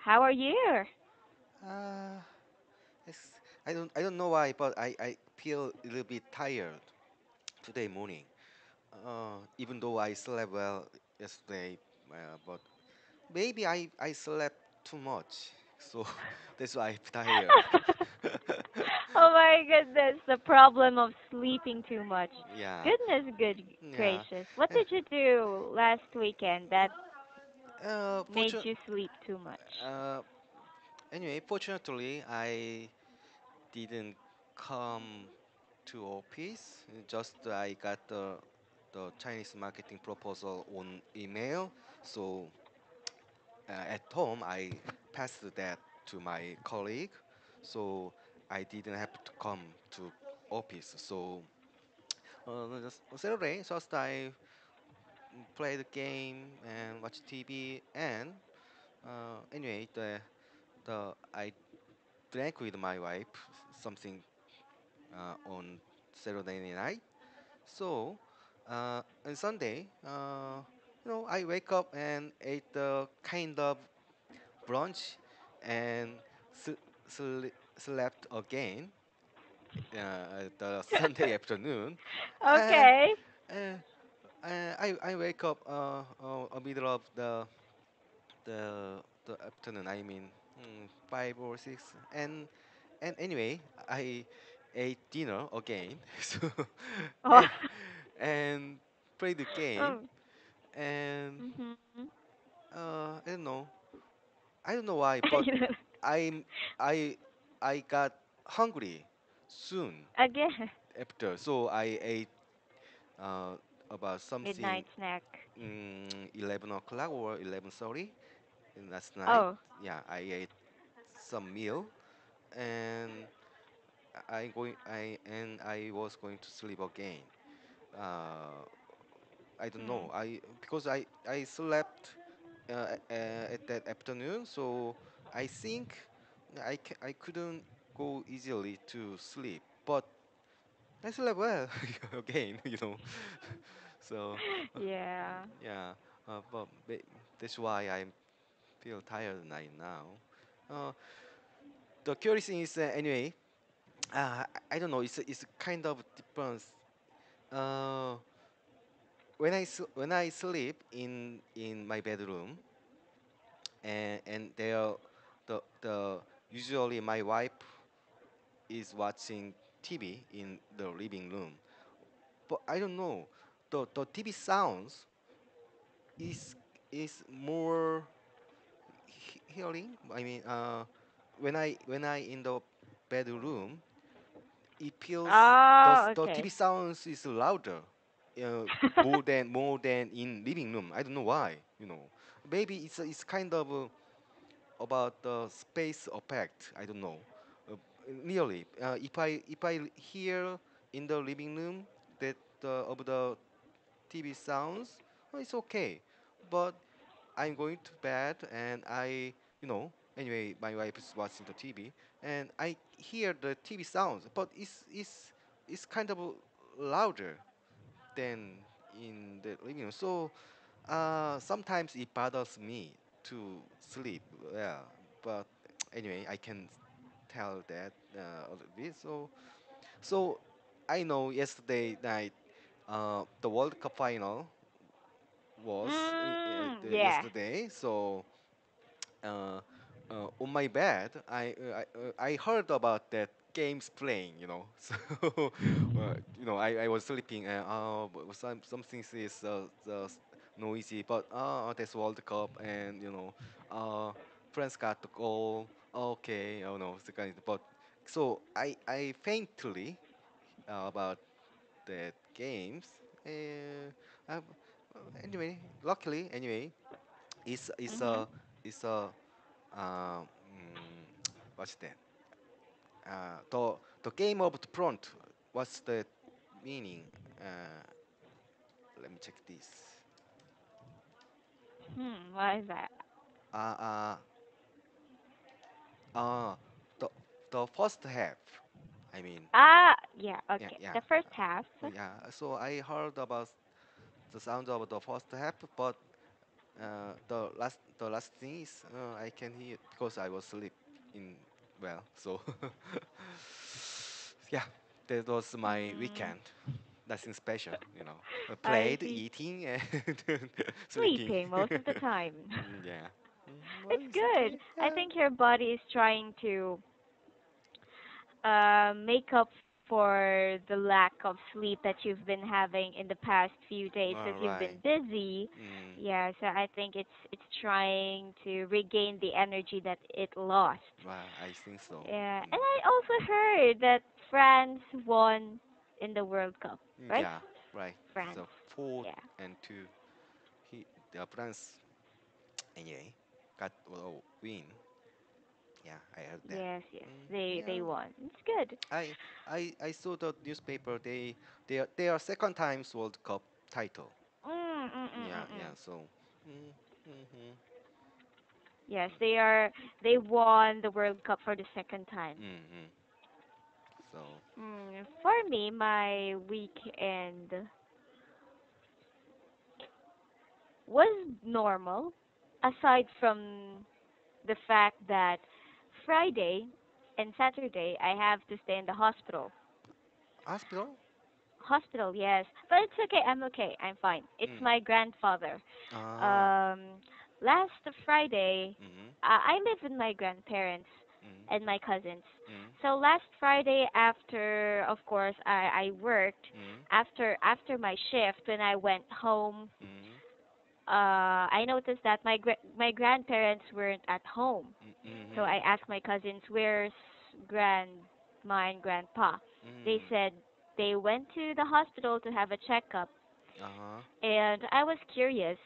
How are you? Uh, it's, I don't know why, but I feel a little bit tired today morning. Even though I slept well yesterday, but maybe I slept too much, so that's why I'm tired. Oh my goodness, the problem of sleeping too much. Yeah, Goodness, good yeah. gracious. What Eh, did you do last weekend that made Fortune. you sleep too much? Uh, Anyway, fortunately, I didn't come to office. Just I got the Chinese marketing proposal on email. So at home, I passed that to my colleague. So I didn't have to come to office. So just on Saturday, just I play the game and watch TV. And anyway, the I drank with my wife something on Saturday night. So, on Sunday, I wake up and ate the kind of brunch and slept again the Sunday afternoon. And Okay. uh, I wake up a middle of the afternoon. I mean, 5 or 6, and anyway, I ate dinner again. So, Oh. and and played the game, um, and mhm. I don't know. I don't know why, but I'm I I got hungry soon Again, after. So I ate uh, about something midnight snack. 11 o'clock or 11:30 last night. Oh. Yeah, I ate some meal, and I was going to sleep again. Uh, I don't Hmm. know. Because I slept at that afternoon, so I think I couldn't go easily to sleep. But I slept well again, So Yeah. yeah, that's why I feel tired right now. Uh, the curious thing is anyway. I don't know. It's a kind of difference. Uh, when I sleep in my bedroom, and there the usually my wife is watching TV in the living room, but I don't know, the TV sounds is is more hearing. I mean, when I in the bedroom, it feels Oh, the TV okay. sounds is louder, uh, more than in living room. I don't know why. Maybe it's kind of about the space effect. I don't know. Uh, Nearly, if I hear in the living room that of the TV sounds, it's okay. But I'm going to bed and anyway, my wife is watching the TV and I hear the TV sounds, but it's kind of louder than in the living room. So sometimes it bothers me to sleep. Yeah, but anyway, I can tell that a little bit. So I know yesterday night, the World Cup final was Yeah. yesterday. So uh, on my bed, I heard about that games playing. So I was sleeping and something is noisy, but that's World Cup and France got the goal. Okay, oh no, it's the kind. But so I faintly about that games. Uh, uh, luckily, it's Mhm. a what's that? The game of the front. What's the meaning? Uh, Let me check this. What is that? Uh, uh, uh, the the first half. I mean, Ah, yeah. yeah, Okay. yeah, The first half. yeah. So I heard about the sound of the first half, but the last thing is I can hear because I was asleep in well, so yeah, that was my Mm, weekend. Nothing special, I played, see. eating, and sleeping. Sleeping most of the time. Yeah. Well, It's it's good. okay. I Yeah. think your body is trying to make up for the lack of sleep that you've been having in the past few days All because you've right. been busy. Mm. Yeah, so I think it's trying to regain the energy that it lost. Well, I think so. Yeah, and Mm. I also heard that France won in the World Cup, right? Yeah. Right. France. So 4-2. Yeah. The France anyway got win. Yeah, I heard that. Yes, yes. They Yeah. won. It's good. I I saw the newspaper. They are second times World Cup title. Mm, mm, mm, Yeah, mm, mm. yeah. So, mm, mm-hmm, Yes, they won the World Cup for the second time. mm-hmm. So, For me, my weekend was normal, aside from the fact that Friday and Saturday I have to stay in the hospital. hospital. Hospital, yes, but it's okay. I'm okay. I'm fine. It's Mm. my grandfather. Ah. Um, Last Friday, Mm-hmm. I live with my grandparents Mm. and my cousins. Mm. So last Friday, after of course I worked, Mm. after my shift when I went home, Mm. I noticed that my grandparents weren't at home. So Mm-hmm. I asked my cousins, "Where's grandma and grandpa?" They Mm. said they went to the hospital to have a checkup, Uh-huh. and I was curious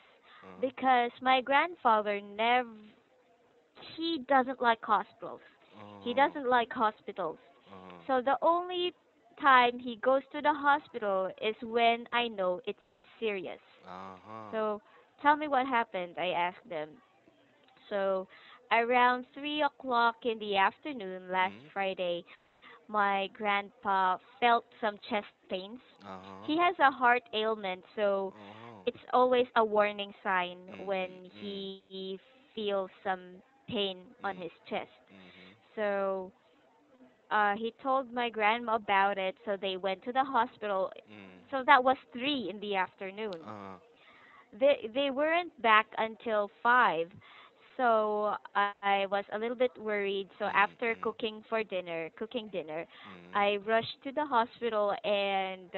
Uh-huh. because my grandfather never he doesn't like hospitals. He Uh-huh. doesn't like hospitals. Uh-huh. So the only time he goes to the hospital is when I know it's serious. Uh-huh. So tell me what happened, I asked them. So around 3 o'clock in the afternoon last Mm. Friday, my grandpa felt some chest pains. Uh-huh. He has a heart ailment, so Uh-huh. it's always a warning sign when Mm-hmm. Mm. he feels some pain on his Mm. chest. Mm-hmm. So he told my grandma about it, so they went to the hospital. Mm. So that was 3 in the afternoon. Uh-huh. They weren't back until 5. So I was a little bit worried. So Mm. after Mm. cooking dinner, Mm. I rushed to the hospital and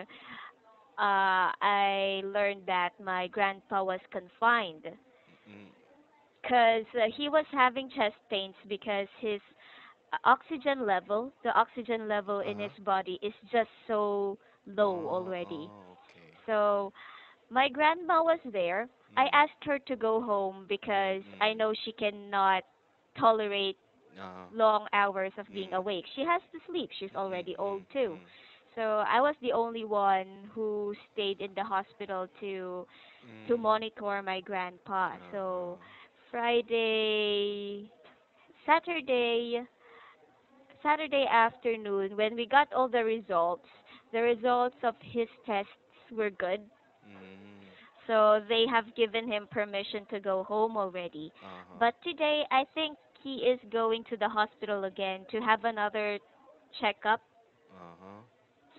I learned that my grandpa was confined Mm. because he was having chest pains because his the oxygen level in his Uh-huh. body is just so low Oh, already. oh, okay. So my grandma was there. I Mm. asked her to go home Mm. because I Mm. know she cannot tolerate Uh-huh. long hours of being Mm. awake. She has to sleep. She's Mm. already old Mm. too. Mm. So I was the only one who stayed in the hospital to Mm. monitor my grandpa. So Uh-huh. Friday, Saturday, Saturday afternoon when we got all the results of his tests were good. Mm. So they have given him permission to go home already. Uh-huh. But today I think he is going to the hospital again to have another checkup Uh-huh.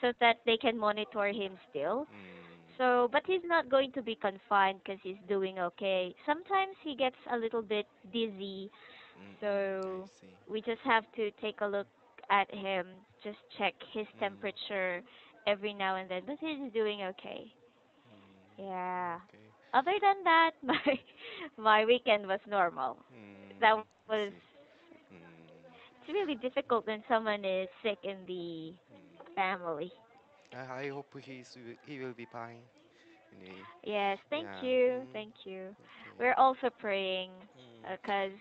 so that they can monitor him still. Mm. So, but he's not going to be confined because he's doing okay. Sometimes he gets a little bit dizzy, Mm-mm. I so see. we just have to take a look at him, just check his Mm. temperature every now and then. But he's doing okay. Mm. Yeah. Okay. Other than that, my weekend was normal. That Mm. was I see. Mm. it's really difficult when someone is sick in the Mm. family. I hope he will be fine. Anyway. Yes, thank Yeah. you, Mm. thank you. Okay. We're also praying Mm. because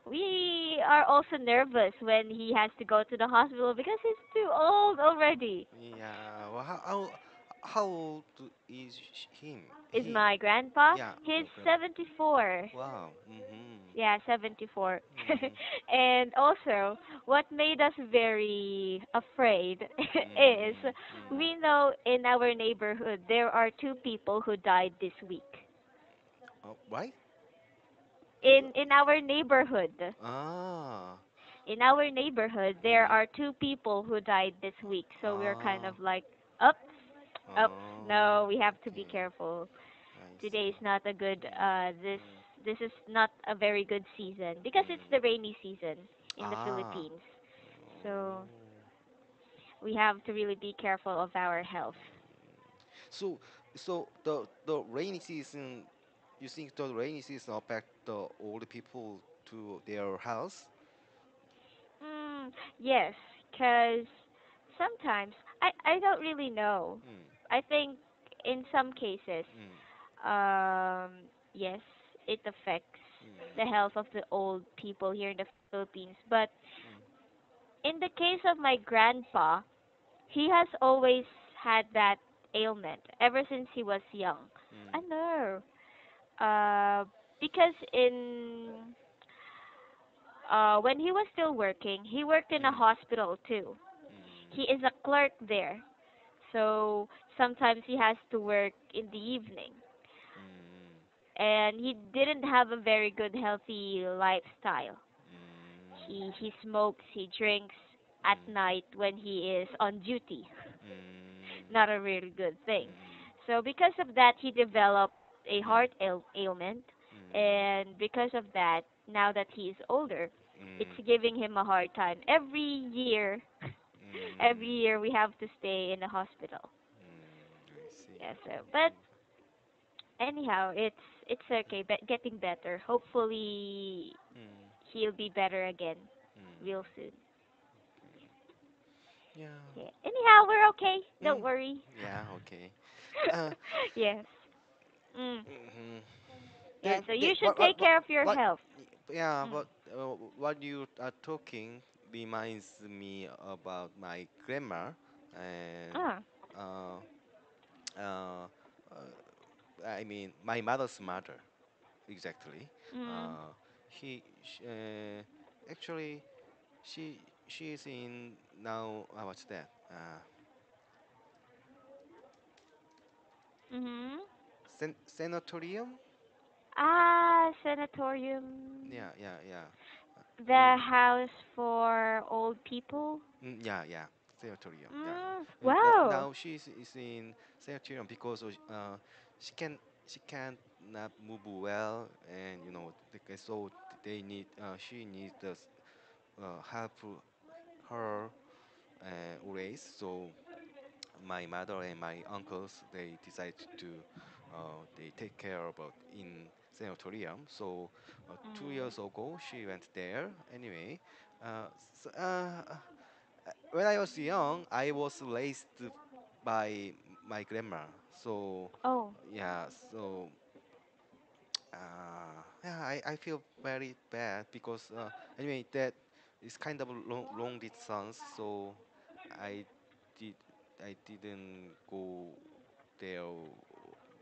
we are also nervous when he has to go to the hospital because he's too old already. Yeah. Well, how old is him? Is He. my grandpa? Yeah. He's Your grandpa. 74. Wow. Mm-hmm. Yeah, 74. Mm. And also, what made us very afraid is Mm. Mm. we know in our neighborhood there are two people who died this week. Oh, why? in our neighborhood. Ah. In our neighborhood, there Mm. are two people who died this week, so we're kind Ah. of like, ups, ups. Oh. No, we have to be Okay. careful. I Today see. is not a good. Mm. Mm. This is not a very good season because it's Mm. the rainy season in the Ah. Philippines. So Oh. we have to really be careful of our health. So, so the rainy season, you think the rainy season affect the old people to their house? Mm, yes, because sometimes I don't really know. Mm. I think in some cases, Mm. yes, it affects the Mm. health of the old people here in the Philippines. But Mm. in the case of my grandpa, he has always had that ailment ever since he was young. I Mm. know. Uh, because when he was still working, he worked in a Mm. hospital too. He is a clerk there. So sometimes he has to work in the evening. Mm. And he didn't have a very good healthy lifestyle. He smokes, he drinks Mm. at Mm. night when he is on duty. Mm. Not a really good thing. Mm. So because of that he developed a Mm. heart ailment, Mm. and because of that, now that he is older, it's Mm. giving him a hard time. Every Mm. year we have to stay in the hospital. I see. Yeah, so but anyhow, it's okay, but getting better. Hopefully Mm. he'll be better again real Mm. soon. Okay. Yeah. Yeah. Anyhow, we're okay. Don't Mm. worry. Yeah. Okay. Uh. Yes. Mm. Mm-hmm. Yeah, so They, you should take care of your what, health. yeah, Mm. what you are talking reminds me about my grandma and Ah. uh, uh, I mean my mother's mother exactly. Mm. Uh, actually she is in now what's that? Mhm. Sanatorium? Ah, sanatorium. Yeah, yeah, yeah. The house for old people. Yeah, yeah, sanatorium. Yeah. Mm. Now Wow. is in sanatorium because she can she can't not move well, and so they need she needs the help her always. So my mother and my uncles they decide to they take care about in sanatorium. So 2 years Mm. ago she went there anyway. So, when I was young, I was raised by my grandma. So Oh. yeah, so yeah, I feel very bad because anyway that is kind of a long distance. So I did I didn't go there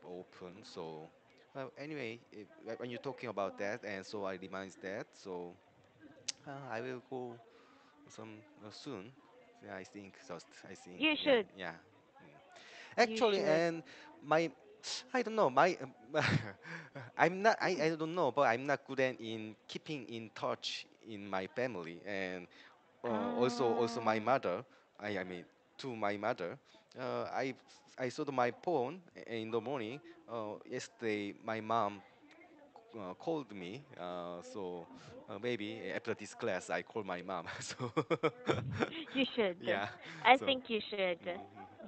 open. So anyway, when you're talking about that, and so I reminds that. So I will go some soon. Yeah, I think You yeah, should. yeah. Mm. You Actually, should. and my I don't know my I'm not I don't know, but I'm not good at in keeping in touch in my family, and also my Ah. mother. I mean to my mother. I saw my phone in the morning. Yesterday my mom called me. So maybe after this class, I call my mom. So You should. yeah. I So think you should.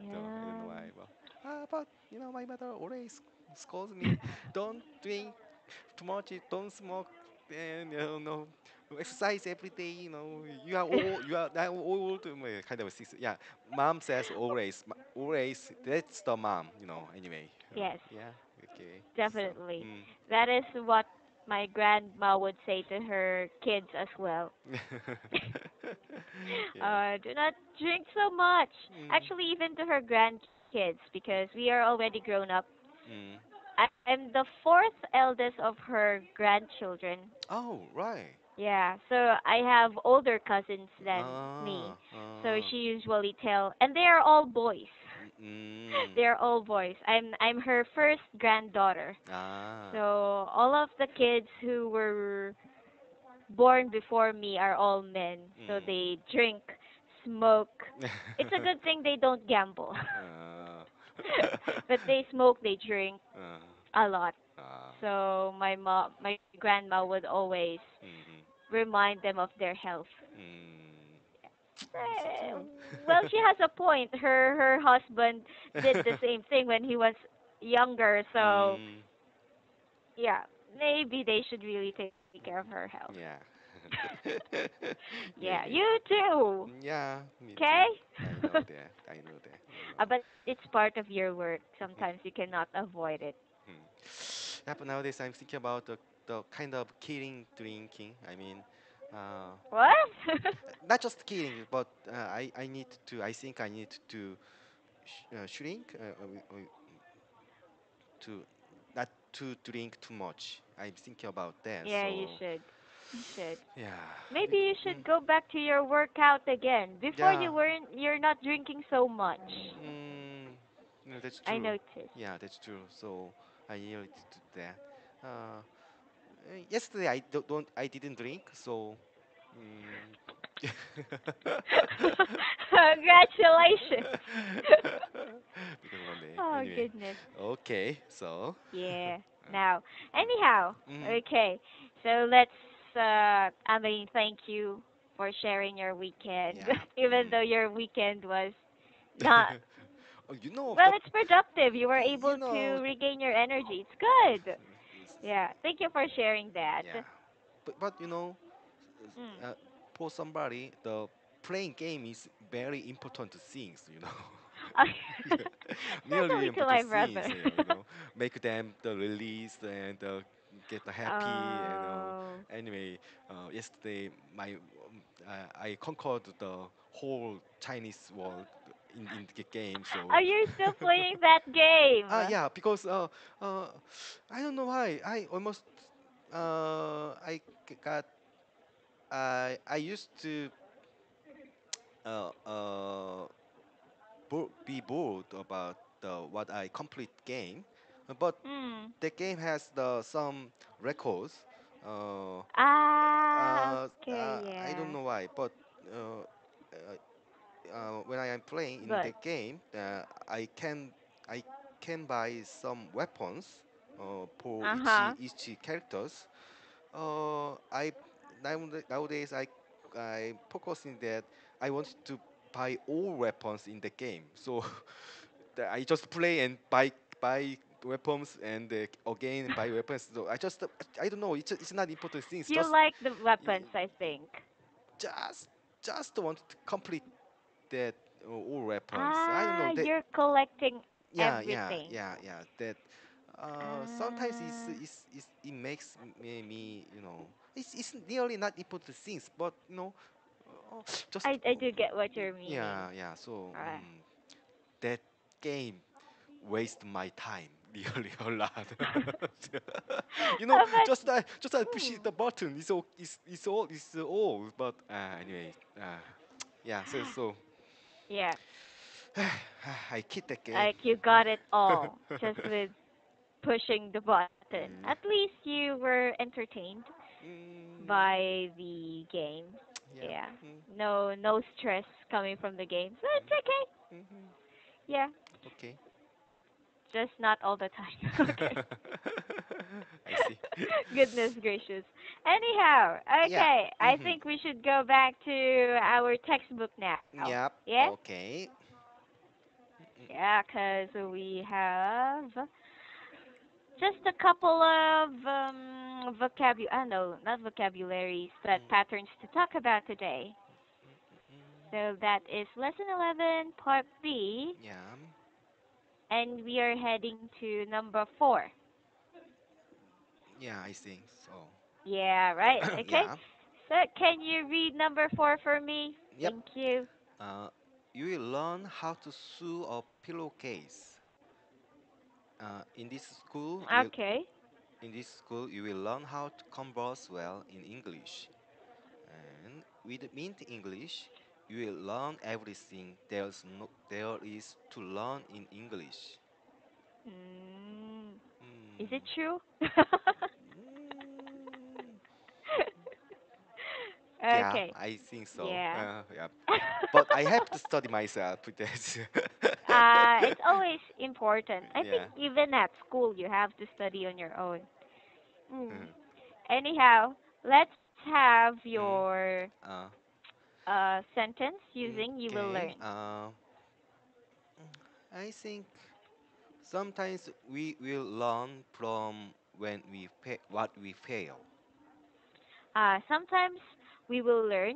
so I don't know Yeah. why. But my mother always scolds me. Don't drink too much. Don't smoke. And no, exercise every day. You are old. You are now old. Kind of six. Yeah. Mom says always. Always. That's the mom. Anyway. Yes, Yeah. Okay. So. definitely. Mm. That is what my grandma would say to her kids as well. Yeah. Do not drink so much. Mm, Actually, even to her grandkids, because we are already grown up. mm. I'm the fourth eldest of her grandchildren. Oh, right. Yeah, so I have older cousins than me. Ah, So ah. she usually tell, and they are all boys. Mm. They're all boys. I'm her first granddaughter. Ah. So all of the kids who were born before me are all men. So Mm. they drink, smoke. It's a good thing they don't gamble. uh, But they smoke, they drink uh, a lot. ah. So my grandma would always Mhm. remind them of their health. Mm. It's Eh, true. well, she has a point. Her husband did the same thing when he was younger. So mm. yeah, maybe they should really take care of her health. Yeah. Yeah, Maybe. you too. Yeah, me Okay? too. I know that. I know that. But it's part of your work. Sometimes you cannot avoid it. Hmm. Yeah, but nowadays I'm thinking about the kind of killing drinking. I mean, uh, What? not just killing, but I need to. I think I need to shrink to not to drink too much. I'm thinking about that. Yeah, you So should. You should. yeah, Maybe bec- you mm, should go back to your workout again. Before yeah, you're not drinking so much. mm, no, that's I true. noticed. Yeah, that's true. So I need to do that. Uh, Yesterday I didn't drink, so mm, Congratulations. because one day Oh anyway. goodness. Okay, so Yeah. uh, Now, mm, anyhow, mm, okay. So let's I mean, thank you for sharing your weekend. yeah. Even Mm. though your weekend was not Oh, you know well, the it's productive. You were you able to know regain your energy. It's good. s- Yeah. Thank you for sharing that. yeah, but you know Mm. uh, for somebody the playing game is very important things. Nearly Especially to important my brother. things. Make them the release and get the happy. Oh. Anyway, yesterday I conquered the whole Chinese world in the game. So Are you still playing that game? yeah, because uh, I don't know why I almost got I used to uh, uh, be bored about what I complete game, but Hmm. the game has the some records. Uh, Ah, okay, I don't yeah. know why, but uh, when I am playing in the But game, I can buy some weapons for uh-huh. each characters. I nowadays I focusing that I want to buy all weapons in the game. So I just play and buy weapons and again buy weapons. So I don't know. It's not important things. You like the weapons, I think. Just just want to complete that all weapons. I don't know Ah, that. you're collecting everything. Yeah. That sometimes Ah, it makes me it's nearly not important things, but just I do get what you're meaning. yeah. So Ah. that game waste my time really a lot. But Just I push hmm. the button. It's all. But anyway, yeah. So Yeah, I quit the game. like you got it all just with pushing the button. At Mm, least you were entertained mm, by the game. yeah. Yeah. Mm, No stress coming from the game. So it's okay. mm, mhm. Yeah. Okay. Just not all the time. Okay. I see. Goodness gracious. Anyhow, Yeah. okay. I Mm-hmm. think we should go back to our textbook now. Yep. Yeah? Okay. Yeah, because we have just a couple of no, not vocabularies, but Mm, patterns to talk about today. mm, So that is lesson 11, part B, yeah. and we are heading to number 4. Yeah, I think so. Yeah, right. Okay. Yeah. So can you read number 4 for me? Yep. Thank you. Uh, you will learn how to sew a pillowcase. In this school, Okay. you will learn how to converse well in English. And with Mint English, you will learn everything there is to learn in English. Mm, is it Hmm. true? Mm, yeah, Okay. I think so. Yeah. Yeah, but I have to study myself with that. It's always important. I think Yeah. even at school you have to study on your own. Mm. Mhm. Anyhow, let's have Mm. your Uh, sentence using you will okay. learn. I think sometimes we will learn from what we fail. Sometimes we will learn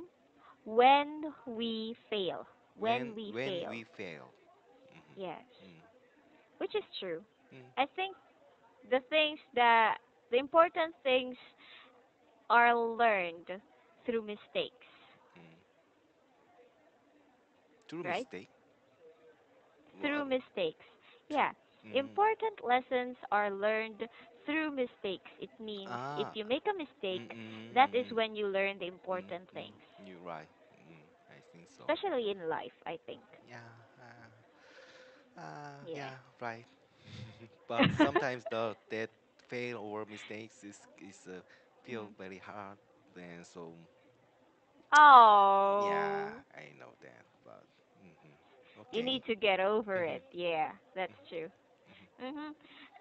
when we fail. When we When fail. we fail. Mhm. Yes. Mm. Which is true. Mm. I think the things that the important things are learned through mistakes, Mm. True right? mistake. Through What? mistakes. True. Yeah. Mm. Important lessons are learned through mistakes. It means if Ah. you make a Mm. mistake, Mm. that is Mm. when you learn the Mm. important Mm. things. You're right. I think so. Especially in life, I think. Yeah. Yeah. Yeah. Right. But sometimes the that fail or mistakes is feel Mm. very hard. Then so yeah, Oh, I know that. But you okay. need to get over Mhm. it. Yeah, that's Mhm. true. Mhm. Mhm.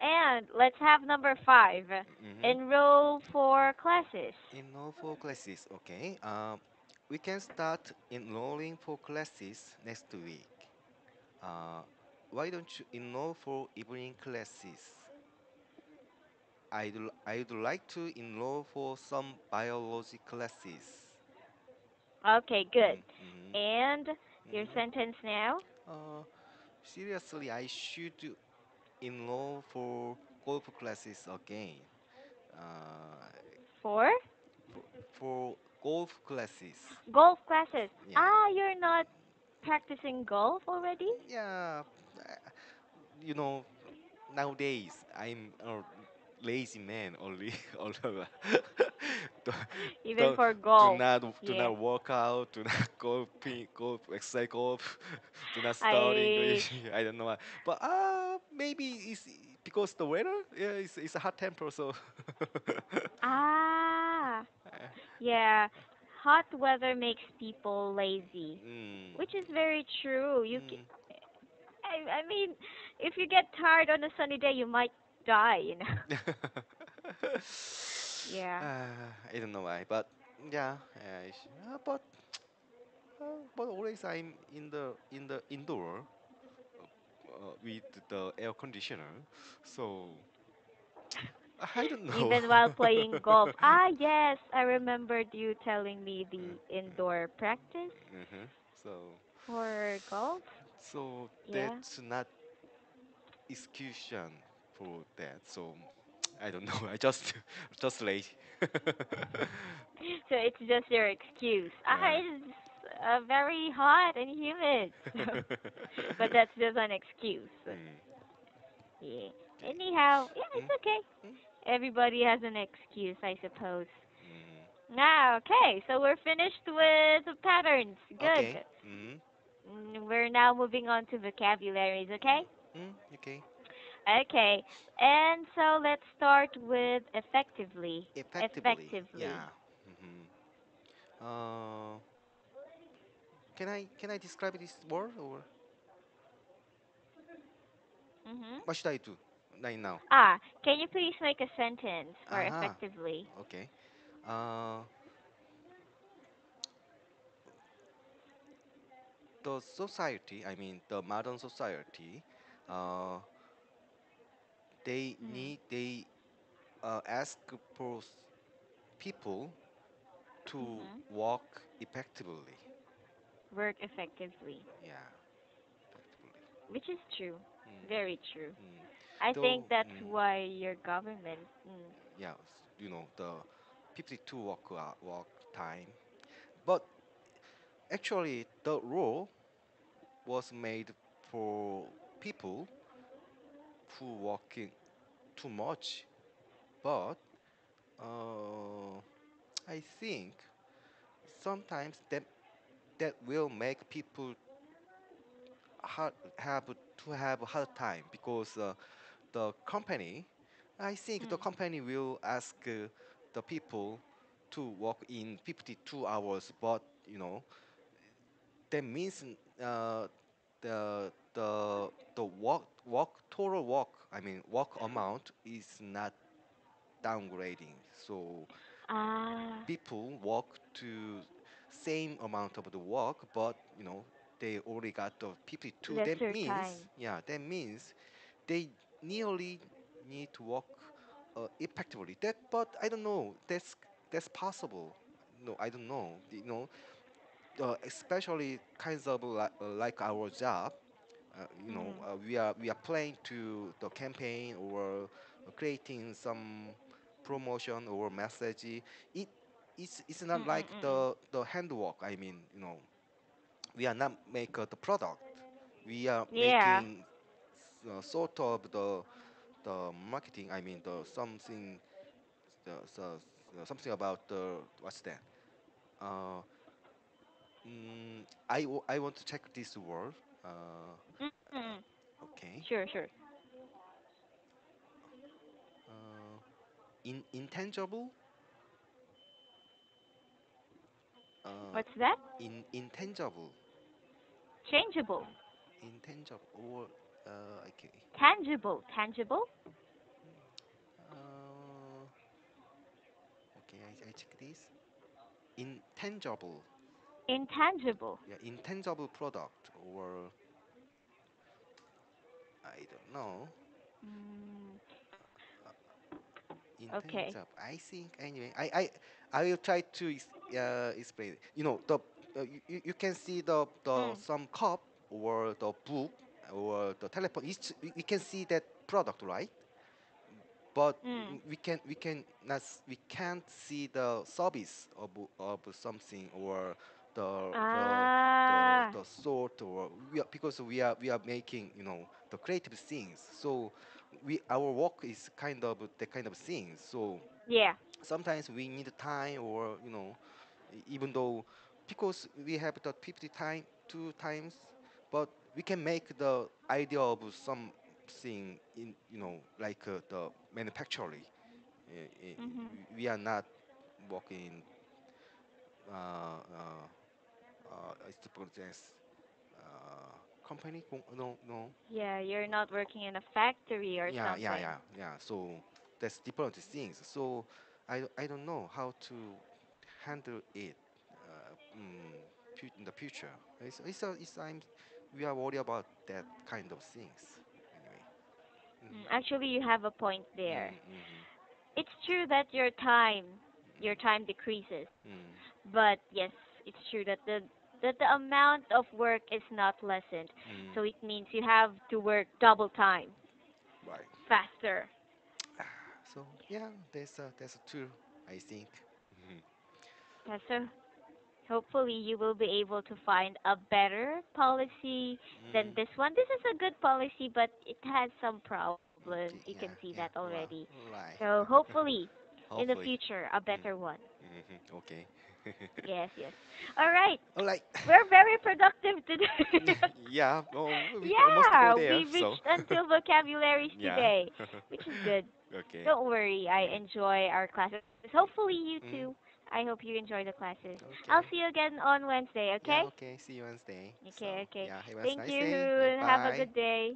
And let's have number 5. Mhm. Enroll for classes. Enroll for classes. Okay. We can start enrolling for classes next week. Uh, why don't you enroll for evening classes? I'd like to enroll for some biology classes. Okay, good. Mm-hmm. And your Mm-hmm. sentence now? Uh, seriously, I should enroll for golf classes again. Uh, For for, for golf classes. golf classes. Yeah. Ah, you're not practicing golf already? Yeah. You know, nowadays I'm a lazy man only. Although do, Even do, for golf. do Yeah. not work out, do not golf, exercise golf, do not study I English. I don't know why. But maybe it's because the weather. Yeah, it's a hot temper, so. ah, yeah. Hot weather makes people lazy, mm, which is very true. mm. I mean, if you get tired on a sunny day, you might die, you know. Yeah. I don't know why, but yeah, but always I'm in the indoor with the air conditioner, so I don't know. Even while playing golf. Ah, yes, I remembered you telling me the indoor practice Mhm. So for golf. Yeah. that's not execution for that. So I don't know. I just just late. So it's just your excuse. Ah, uh, it's very hot and humid. So, but that's just an excuse. mm, Yeah. okay. Anyhow, yeah, Mm, it's okay. mm, Everybody has an excuse, I suppose. mm. Now, okay, so we're finished with the patterns. Okay. Good. Mm, We're now moving on to vocabularies, okay? okay. Okay, and so let's start with effectively. Effectively. Effectively. Yeah. hmm Uh, can I describe this word or Mhm. what should I do right now? Ah, can you please make a sentence for Aha. effectively? Okay. Uh, the society, I mean the modern society, uh, Mhm. they ask for people to Mhm. work effectively. Work effectively, Yeah, effectively. which is true. Mm, Very true. mm. I think Though, that's why your government. yeah, the 52 work time. But actually, the rule was made for people who working too much. But I think sometimes that will make people have to have a hard time because the company, I think the Mm. company will ask the people to work in 52 hours, but that means the work total work, I mean work amount is not downgrading. So Ah, people work to same amount of the work, but they only got the 52. That lesser means, time. yeah, that means they nearly need to work effectively. That, but I don't know. That's possible. No, I don't know. Especially kinds of like our job. Mhm. We are playing to the campaign or creating some promotion or message. It's Mm not mm like mm. Mm. the handwork. I mean, we are not make the product. We are Yeah. making sort of the marketing. I mean, the something something about the what's that? Uh, I want to check this word. Uh, Mm. okay. Sure, sure. Uh, intangible. Uh, What's that? intangible. Changeable. Intangible or okay. Tangible. Tangible. Uh, okay. I check this. Intangible. Intangible. Yeah, intangible product or I don't know. Mm. Uh, Okay. intangible. I think anyway. I will try to explain. It. You can see the Mm. some cup or the book or the telephone. We can see that product, right? But Mm. we can't see the service of something or the the Ah. the sort or because we are making the creative things. So we our work is kind of the kind of things. So Yeah. sometimes we need time or even though because we have the 50 time 2 times, but we can make the idea of something in like the manufacturing. Mhm. We are not working uh, uh, it's the process company. No, no. Yeah, you're not working in a factory or Yeah, yeah, something. yeah, yeah. So that's different things. So I don't know how to handle it in the future. We are worried about that kind of things anyway. Mm, Hmm. actually, you have a point there. Mm-hmm. It's true that your time decreases, Mm-hmm. but yes, it's true that the amount of work is not lessened. Mm-hmm. So it means you have to work double time, Right. faster. So yeah, there's a two, I think. Mhm. Yeah, so hopefully you will be able to find a better policy than Mm, this one. This is a good policy, but it has some problems. You okay, can see yeah, that yeah, already. right. So hopefully in the Hopefully. future a Mm, better one. okay. Yes, yes. All right. All right. We're very productive today. Yeah, well, we almost go Yeah, there, we so. reached until vocabularies Yeah. today, which is good. Okay. Don't worry, I Mm, enjoy our classes. Hopefully you too. mm, I hope you enjoy the classes. I'll okay. see you again on Wednesday, okay? Yeah, okay. See you Wednesday. So, Okay, okay. yeah, have a Thank nice you, day. and have a Bye. good day.